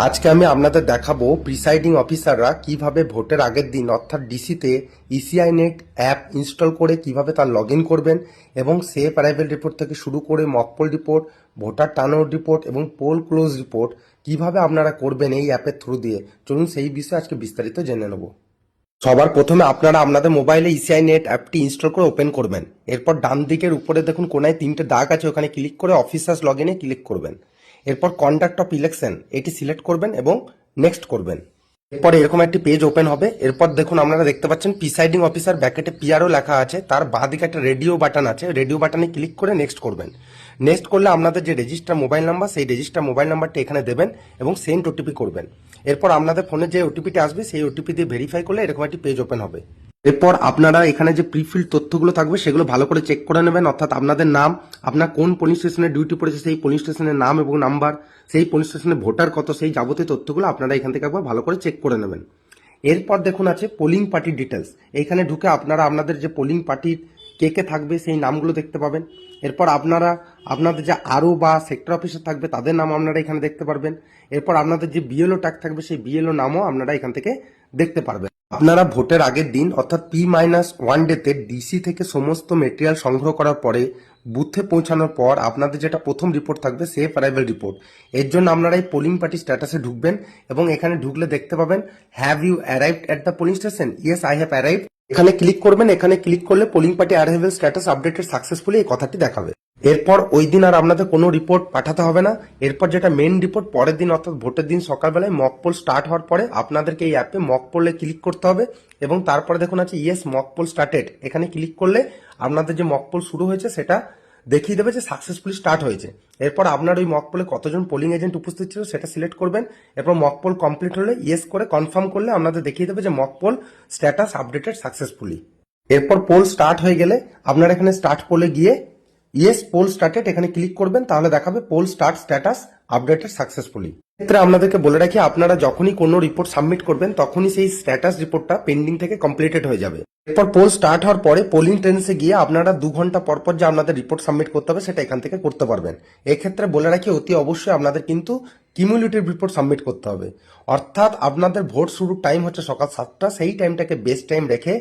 আজকে আমি আপনাদের দেখাবো প্রিসাইডিং অফিসাররা কিভাবে ভোটের আগের দিন অর্থাৎ ডিসিতে ইসিআই নেট অ্যাপ ইনস্টল করে কিভাবে তার লগ ইন করবেন এবং সেফ অ্যারাইভেল রিপোর্ট থেকে শুরু করে মকপোল রিপোর্ট, ভোটার টার্নআউট রিপোর্ট এবং পোল ক্লোজ রিপোর্ট কিভাবে আপনারা করবেন এই অ্যাপের থ্রু দিয়ে। চলুন সেই বিষয়ে আজকে বিস্তারিত জেনে নেব। সবার প্রথমে আপনারা আপনাদের মোবাইলে ইসিআই নেট অ্যাপটি ইনস্টল করে ওপেন করবেন। এরপর ডান দিকের উপরে দেখুন কোনায় তিনটে দাগ আছে, ওখানে ক্লিক করে অফিসার্স লগ ইনে ক্লিক করবেন। এরপর কন্ডাক্ট অফ ইলেকশন এটি সিলেক্ট করবেন এবং নেক্সট করবেন। এরপর এরকম একটি পেজ ওপেন হবে। এরপর দেখুন আপনারা দেখতে পাচ্ছেন প্রিসাইডিং অফিসার ব্র্যাকেটে পিআরও লেখা আছে, তার বাঁদিকে একটা রেডিও বাটন আছে, রেডিও বাটনে ক্লিক করে নেক্সট করবেন। নেক্সট করলে আপনাদের যে রেজিস্টার মোবাইল নাম্বার সেই রেজিস্টার মোবাইল নাম্বারটি এখানে দেবেন এবং সেন্ড ওটিপি করবেন। এরপর আপনাদের ফোনে যে ওটিপিটি আসবে সেই ওটিপি দিয়ে ভেরিফাই করলে এরকম একটি পেজ ওপেন হবে। এরপর আপনারা এখানে যে প্রিফিল্ড তথ্যগুলো থাকবে সেগুলো ভালো করে চেক করে নেবেন, অর্থাৎ আপনাদের নাম, আপনার কোন পুলিশ স্টেশনে ডিউটি পড়েছে সেই পুলিশ স্টেশনের নাম এবং নাম্বার, সেই পুলিশ স্টেশনে ভোটার কত, সেই যাবতীয় তথ্যগুলো আপনারা এখান থেকে একবার ভালো করে চেক করে নেবেন। এরপর দেখুন আছে পোলিং পার্টি ডিটেলস। এইখানে ঢুকে আপনারা আপনাদের যে পোলিং পার্টির কে কে থাকবে সেই নামগুলো দেখতে পাবেন। এরপর আপনারা আপনাদের যে আরও বা সেক্টর অফিসার থাকবে তাদের নাম আপনারা এখানে দেখতে পারবেন। এরপর আপনাদের যে বিএলও ট্যাগ থাকবে সেই বিএলও নামও আপনারা এখান থেকে দেখতে পারবেন। আপনারা ভোটের আগের দিন অর্থাৎ P-1 ডেতে ডিসি থেকে সমস্ত মেটেরিয়াল সংগ্রহ করার পরে বুথে পৌঁছানোর পর আপনাদের যেটা প্রথম রিপোর্ট থাকবে সেফ অ্যারাইভেল রিপোর্ট। এর জন্য আপনারা এই পোলিং পার্টি স্ট্যাটাসে ঢুকবেন এবং এখানে ঢুকলে দেখতে পাবেন have you arrived at the polling station? Yes, I have arrived. এখানে ক্লিক করবেন। এখানে ক্লিক করলে polling party arrival status updated successfully এই কথাটি দেখাবে। এরপর ওই দিন আর আপনাদের কোনো রিপোর্ট পাঠাতে হবে না। এরপর যেটা মেন রিপোর্ট পরের দিন অর্থাৎ ভোটের দিন সকালবেলায় মক পোল স্টার্ট হওয়ার পরে আপনাদেরকে এই অ্যাপে মক পোলে ক্লিক করতে হবে এবং তারপরে দেখুন আছে ইয়েস মক পোল স্টার্টেড। এখানে ক্লিক করলে আপনাদের যে মক পোল শুরু হয়েছে সেটা দেখিয়ে দেবে যে সাকসেসফুলি স্টার্ট হয়েছে। এরপর আপনার ওই মক পোলে কতজন পোলিং এজেন্ট উপস্থিত ছিল সেটা সিলেক্ট করবেন। এরপর মক পোল কমপ্লিট হলে ইয়েস করে কনফার্ম করলে আপনাদের দেখিয়ে দেবে যে mock poll status updated successfully. এরপর পোল স্টার্ট হয়ে গেলে আপনারা এখানে স্টার্ট পোলে গিয়ে ইয়েস পোল স্টার্টেড এখানে ক্লিক করবেন, তাহলে দেখাবে poll start status updated successfully. ক্ষেত্রে আপনাদেরকে বলে রাখি আপনারা যখনই কোনো রিপোর্ট সাবমিট করবেন তখনই সেই স্ট্যাটাস রিপোর্টটা পেন্ডিং থেকে কমপ্লিটেড হয়ে যাবে। এরপর পোল স্টার্ট হওয়ার পরে পোলিং টেন্সে গিয়ে আপনারা 2 ঘন্টা পর পর যে আপনাদের রিপোর্ট সাবমিট করতে হবে সেটা এখান থেকে করতে পারবেন। এক্ষেত্রে বলে রাখি অতি অবশ্যই আপনাদের কিন্তু কিউমুলেটিভ রিপোর্ট সাবমিট করতে হবে, অর্থাৎ আপনাদের ভোট শুরুর টাইম হচ্ছে সকাল 7টা, সেই টাইমটাকে বেস্ট টাইম রেখে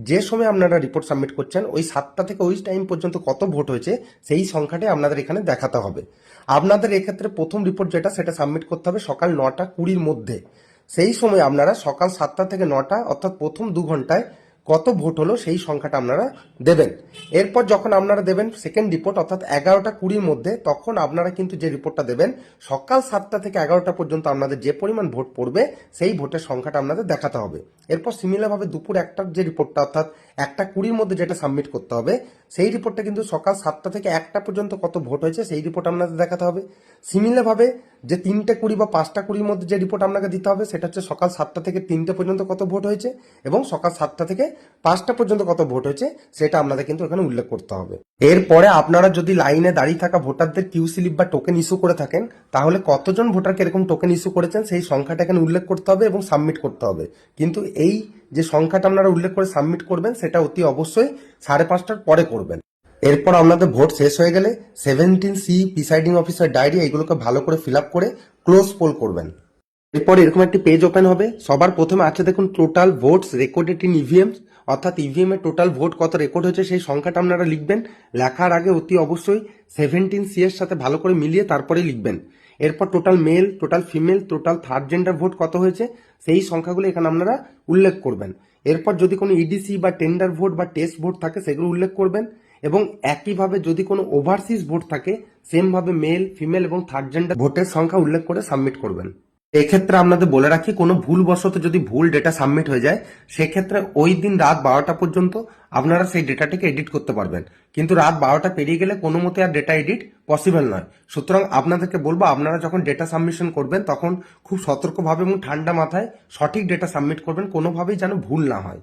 যে সময় আপনারা রিপোর্ট সাবমিট করছেন ওই 7টা থেকে ওই টাইম পর্যন্ত কত ভোট হয়েছে সেই সংখ্যাটাই আপনাদের এখানে দেখাতে হবে। আপনাদের এক্ষেত্রে প্রথম রিপোর্ট যেটা সেটা সাবমিট করতে হবে সকাল 9টা 20-র মধ্যে। সেই সময় আপনারা সকাল 7টা থেকে 9টা অর্থাৎ প্রথম 2 ঘন্টায় কত ভোট হলো সেই সংখ্যাটা আপনারা দেবেন। এরপর যখন আপনারা দেবেন সেকেন্ড রিপোর্ট অর্থাৎ 11টা 20-র মধ্যে, তখন আপনারা কিন্তু যে রিপোর্টটা দেবেন সকাল 7টা থেকে 11টা পর্যন্ত আপনাদের যে পরিমাণ ভোট পড়বে সেই ভোটের সংখ্যাটা আপনাদের দেখাতে হবে। এরপর সিমিলারভাবে দুপুর 1টার যে রিপোর্টটা অর্থাৎ 1টা 20-র মধ্যে যেটা সাবমিট করতে হবে সেই রিপোর্টটা কিন্তু সকাল 7টা থেকে 1টা পর্যন্ত কত ভোট হয়েছে সেই রিপোর্ট আপনাদের দেখাতে হবে। সিমিলারভাবে যে 3টে 20 বা 5টা 20-র মধ্যে যে রিপোর্ট আপনাকে দিতে হবে সেটা হচ্ছে সকাল 7টা থেকে 3টে পর্যন্ত কত ভোট হয়েছে এবং সকাল 7টা থেকে 5টা পর্যন্ত কত ভোট হয়েছে সেটা আপনাদের কিন্তু এখানে উল্লেখ করতে হবে। এরপরে আপনারা যদি লাইনে দাঁড়িয়ে থাকা ভোটারদের কিউ স্লিপ বা টোকেন ইস্যু করে থাকেন তাহলে কতজন ভোটারকে এরকম টোকেন ইস্যু করেছেন সেই সংখ্যাটা এখানে উল্লেখ করতে হবে এবং সাবমিট করতে হবে। কিন্তু এই যে সংখ্যাটা আপনারা উল্লেখ করে সাবমিট করবেন সেটা অতি অবশ্যই 5:30টার পরে করবেন। এরপর আপনাদের ভোট শেষ হয়ে গেলে 17C প্রিসাইডিং অফিসার ডায়েরি এইগুলোকে ভালো করে ফিল আপ করে ক্লোজ পোল করবেন। এরপর এরকম একটি পেজ ওপেন হবে। সবার প্রথমে আছে দেখুন total votes recorded in EVMs, অর্থাৎ ইভিএম এর টোটাল ভোট কত রেকর্ড হয়েছে সেই সংখ্যাটা আপনারা লিখবেন। লেখার আগে অতি অবশ্যই 17C এর সাথে ভালো করে মিলিয়ে তারপরে লিখবেন। এরপর total mail, total female, total third gender vote কত হয়েছে সেই সংখ্যাগুলো এখানে আপনারা উল্লেখ করবেন। এরপর যদি কোনো ইডিসি বা টেন্ডার ভোট বা টেস্ট ভোট থাকে সেগুলো উল্লেখ করবেন এবং একইভাবে যদি কোনো ওভারসিজ ভোট থাকে সেমভাবে মেল, ফিমেল এবং থার্ড জেন্ডার ভোটের সংখ্যা উল্লেখ করে সাবমিট করবেন। এক্ষেত্রে আপনাদের বলে রাখি কোনো ভুলবশত যদি ভুল ডেটা সাবমিট হয়ে যায় সেক্ষেত্রে ওই দিন রাত 12টা পর্যন্ত আপনারা সেই ডেটাটিকে এডিট করতে পারবেন, কিন্তু রাত 12টা পেরিয়ে গেলে কোনো মতে আর ডেটা এডিট পসিবল নয়। সুতরাং আপনাদেরকে বলবো আপনারা যখন ডেটা সাবমিশন করবেন তখন খুব সতর্কভাবে এবং ঠান্ডা মাথায় সঠিক ডেটা সাবমিট করবেন, কোনোভাবেই যেন ভুল না হয়।